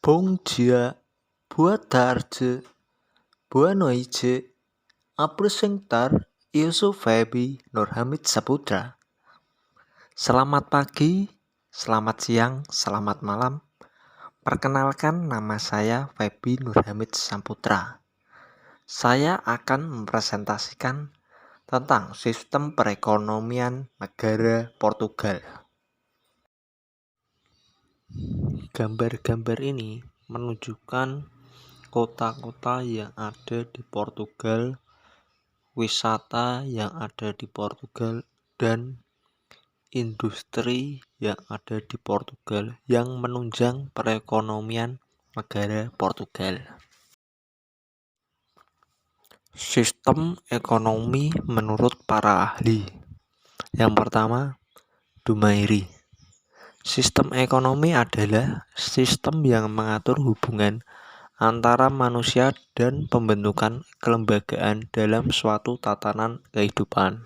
Bom dia, boa tarde, boa noite. Apresentar, eu sou Febi Nurhamid Saputra. Selamat pagi, selamat siang, selamat malam. Perkenalkan, nama saya Febi Nurhamid Saputra. Saya akan mempresentasikan tentang sistem perekonomian negara Portugal. Gambar-gambar ini menunjukkan kota-kota yang ada di Portugal, wisata yang ada di Portugal, dan industri yang ada di Portugal yang menunjang perekonomian negara Portugal. Sistem ekonomi menurut para ahli. Yang pertama, Dumairi. Sistem ekonomi adalah sistem yang mengatur hubungan antara manusia dan pembentukan kelembagaan dalam suatu tatanan kehidupan.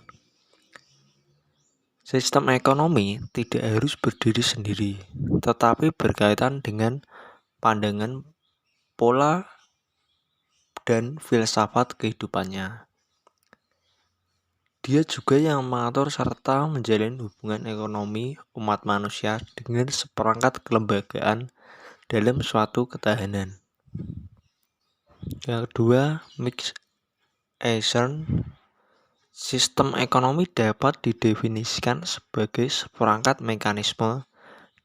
Sistem ekonomi tidak harus berdiri sendiri, tetapi berkaitan dengan pandangan, pola, dan filsafat kehidupannya. Dia juga yang mengatur serta menjalin hubungan ekonomi umat manusia dengan seperangkat kelembagaan dalam suatu ketahanan. Yang kedua, mixed economy. Sistem ekonomi dapat didefinisikan sebagai seperangkat mekanisme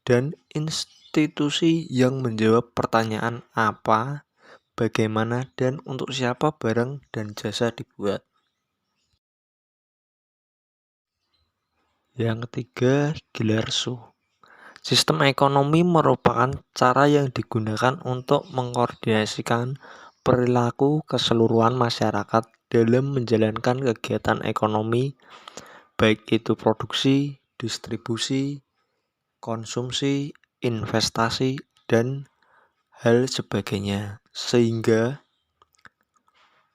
dan institusi yang menjawab pertanyaan apa, bagaimana, dan untuk siapa barang dan jasa dibuat. Yang ketiga, Gilarso. Sistem ekonomi merupakan cara yang digunakan untuk mengkoordinasikan perilaku keseluruhan masyarakat dalam menjalankan kegiatan ekonomi, baik itu produksi, distribusi, konsumsi, investasi, dan hal sebagainya, sehingga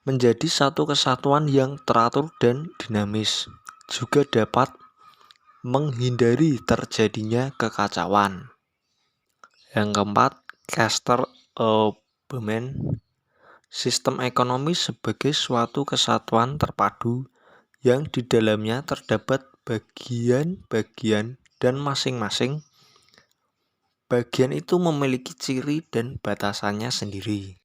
menjadi satu kesatuan yang teratur dan dinamis. Juga dapat menghindari terjadinya kekacauan. Yang keempat, Castor Obermann. Sistem ekonomi sebagai suatu kesatuan terpadu yang di dalamnya terdapat bagian-bagian dan masing-masing bagian itu memiliki ciri dan batasannya sendiri.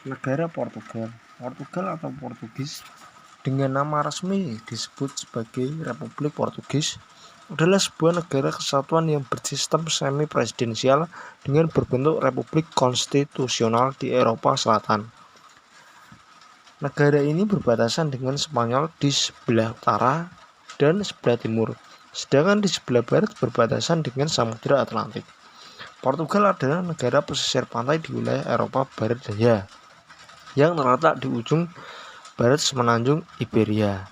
Negara Portugal. Portugal atau Portugis dengan nama resmi disebut sebagai Republik Portugis adalah sebuah negara kesatuan yang bersistem semi-presidensial dengan berbentuk republik konstitusional di Eropa Selatan. Negara ini berbatasan dengan Spanyol di sebelah utara dan sebelah timur, sedangkan di sebelah barat berbatasan dengan Samudra Atlantik. Portugal adalah negara pesisir pantai di wilayah Eropa Barat Daya yang terletak di ujung barat semenanjung Iberia,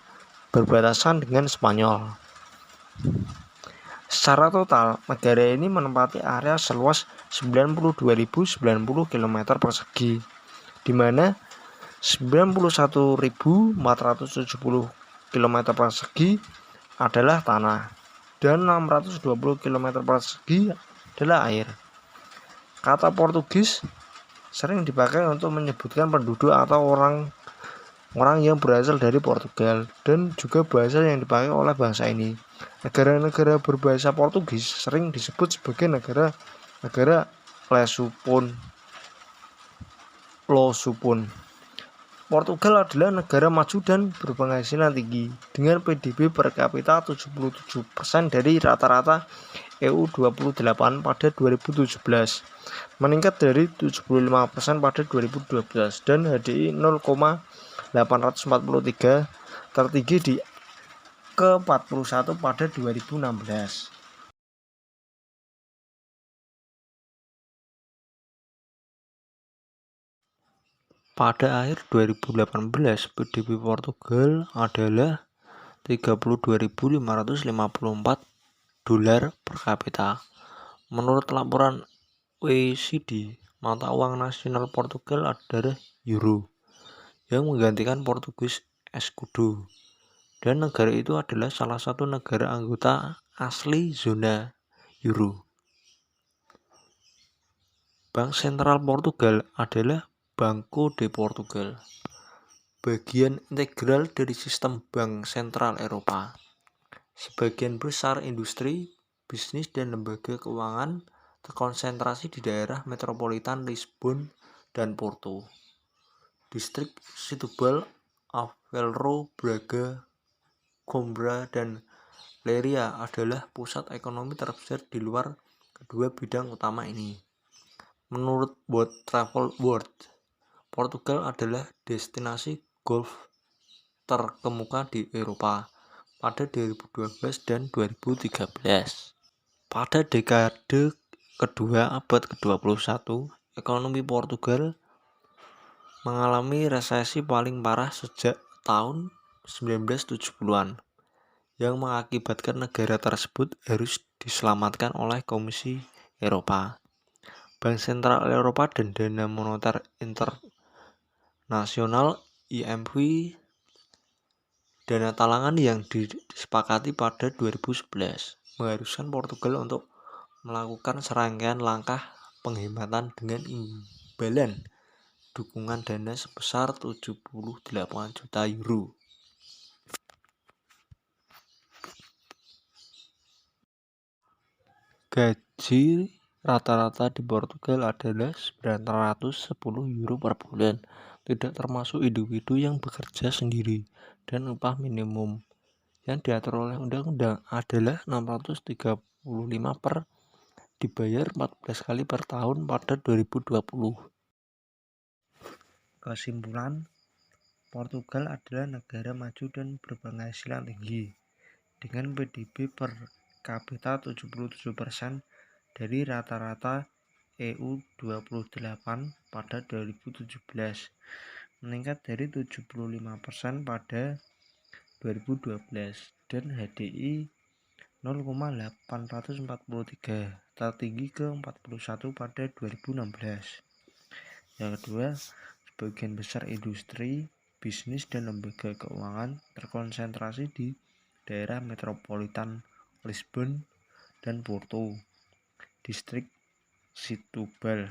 berbatasan dengan Spanyol. Secara total, negara ini menempati area seluas 92.090 km persegi, di mana 91.470 km persegi adalah tanah dan 620 km persegi adalah air. Kata Portugis sering dipakai untuk menyebutkan penduduk atau orang yang berasal dari Portugal, dan juga bahasa yang dipakai oleh bangsa ini. Negara-negara berbahasa Portugis sering disebut sebagai negara Lusopon. Portugal adalah negara maju dan berpenghasilan tinggi dengan PDB per kapita 77% dari rata-rata EU 28 pada 2017, meningkat dari 75% pada 2012, dan HDI 0,843 tertinggi di ke-41 pada 2016. Pada akhir 2018, PDB Portugal adalah 32.554 dolar per kapita. Menurut laporan OECD, mata uang nasional Portugal adalah euro, yang menggantikan Portugis escudo, dan negara itu adalah salah satu negara anggota asli zona euro. Bank sentral Portugal adalah Banco de Portugal, bagian integral dari sistem bank sentral Eropa. Sebagian besar industri, bisnis, dan lembaga keuangan terkonsentrasi di daerah metropolitan Lisbon dan Porto. Distrik Setúbal, Aveiro, Braga, Coimbra, dan Leiria adalah pusat ekonomi terbesar di luar kedua bidang utama ini. Menurut World Travel World, Portugal adalah destinasi golf terkemuka di Eropa pada 2012 dan 2013. Pada dekade kedua abad ke-21, ekonomi Portugal mengalami resesi paling parah sejak tahun 1970-an yang mengakibatkan negara tersebut harus diselamatkan oleh Komisi Eropa, Bank Sentral Eropa, dan Dana Moneter Internasional IMF. Dana talangan yang disepakati pada 2011 mengharuskan Portugal untuk melakukan serangkaian langkah penghematan dengan imbalan dukungan dana sebesar 78 juta euro. Gaji rata-rata di Portugal adalah 910 euro per bulan, tidak termasuk individu yang bekerja sendiri, dan upah minimum yang diatur oleh undang-undang adalah 635 per dibayar 14 kali per tahun pada 2020. Kesimpulan, Portugal adalah negara maju dan berpenghasilan tinggi dengan PDB per kapita 77% dari rata-rata EU 28 pada 2017, meningkat dari 75% pada 2012, dan HDI 0,843 tertinggi ke 41 pada 2016. Yang kedua, sebagian besar industri, bisnis, dan lembaga keuangan terkonsentrasi di daerah metropolitan Lisbon dan Porto. Distrik Setúbal,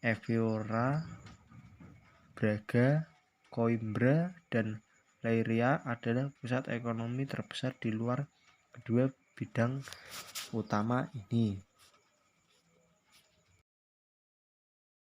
Aveiro, Braga, Coimbra, dan Leiria adalah pusat ekonomi terbesar di luar kedua bidang utama ini.